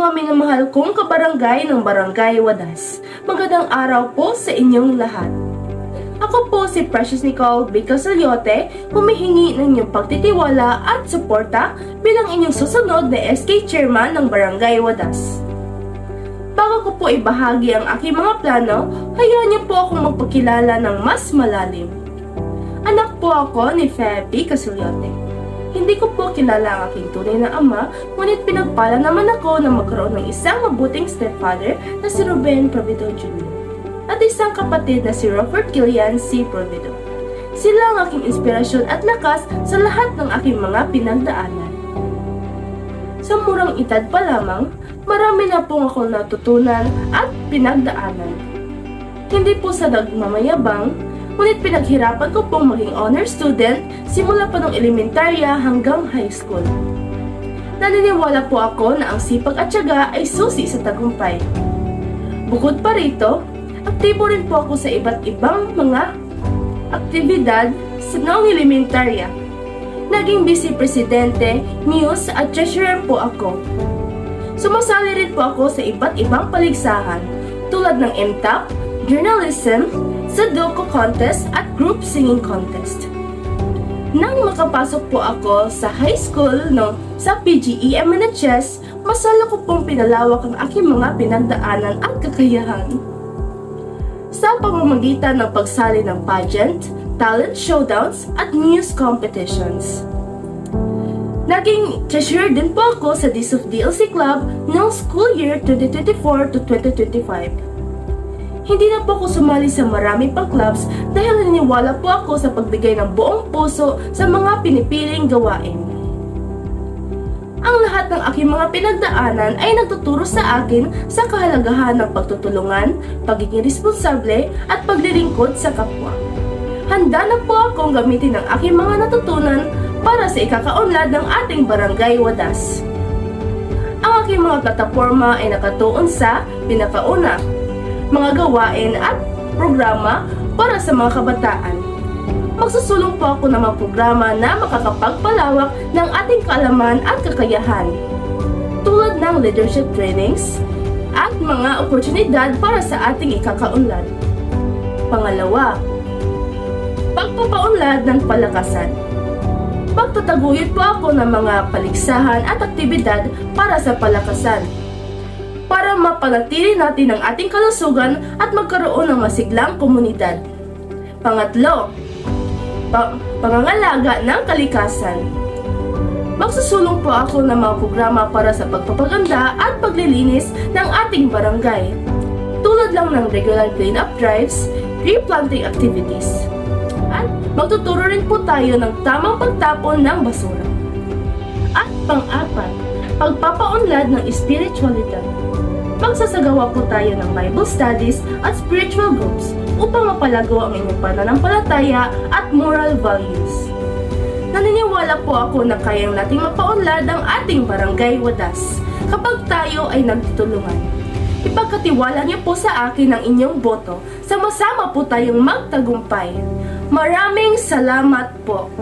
Mga minamahal kong kabarangay ng Barangay Wadas, magandang araw po sa inyong lahat. Ako po si Precious Nicole B. Casaliote, humihingi ng inyong pagtitiwala at suporta bilang inyong susunod na SK Chairman ng Barangay Wadas. Bago ko po ibahagi ang aking mga plano, hayaan niyo po akong magpakilala ng mas malalim. Anak po ako ni Feby Casaliote. Hindi ko po kilala ang aking tunay na ama, ngunit pinagpala naman ako na magkaroon ng isang mabuting stepfather na si Ruben Provido Jr. at isang kapatid na si Robert Kilian C. Provido. Sila ang aking inspirasyon at lakas sa lahat ng aking mga pinagdaanan. Sa murang edad pa lamang, marami na pong akong natutunan at pinagdaanan. Hindi po sa nagmamayabang, ngunit pinaghirapan ko pong maging honor student simula pa ng elementarya hanggang high school. Naniniwala po ako na ang sipag at tiyaga ay susi sa tagumpay. Bukod pa rito, aktibo rin po ako sa iba't ibang mga aktibidad sa noong elementarya. Naging vice presidente, muse at treasurer po ako. Sumasali rin po ako sa iba't ibang paligsahan tulad ng MTAP, journalism, Sudoku contest at group singing contest. Nang makapasok po ako sa high school sa PGE MNHS, masala ko pong pinalawak ang aking mga pinagdaanan at kakayahan. Sa pamamagitan ng pagsali ng pageant, talent showdowns at news competitions. Naging treasurer din po ako sa Days of DLC Club noong school year 2024 to 2025. Hindi na po ako sumali sa marami pang clubs dahil naniniwala po ako sa pagbigay ng buong puso sa mga pinipiling gawain. Ang lahat ng aking mga pinagdaanan ay nagtuturo sa akin sa kahalagahan ng pagtutulungan, pagiging responsable at paglilingkod sa kapwa. Handa na po akong gamitin ang aking mga natutunan para sa ikakaunlad ng ating Barangay Wadas. Ang aking mga plataforma ay nakatuon sa pinakauna, mga gawain at programa para sa mga kabataan. Magsusulong po ako ng mga programa na makakapagpalawak ng ating kaalaman at kakayahan, tulad ng leadership trainings at mga oportunidad para sa ating ikakaunlad. Pangalawa, pagpapaunlad ng palakasan. Magtataguyod po ako ng mga paligsahan at aktibidad para sa palakasan, para mapanatili natin ang ating kalusugan at magkaroon ng masiglang komunidad. Pangatlo, pangangalaga ng kalikasan. Magsusulong po ako ng mga programa para sa pagpapaganda at paglilinis ng ating barangay, tulad lang ng regular clean-up drives, tree-planting activities. At magtuturo rin po tayo ng tamang pagtapon ng basura. At pang-apat, pagpapaunlad ng espiritualidad. Magsasagawa po tayo ng Bible studies at spiritual groups upang mapalago ang inyong pananampalataya at moral values. Naniniwala po ako na kayang nating mapaunlad ang ating Barangay Wadas kapag tayo ay nagtutulungan. Ipagkatiwala niyo po sa akin ang inyong boto, sama-sama po tayong magtagumpay. Maraming salamat po!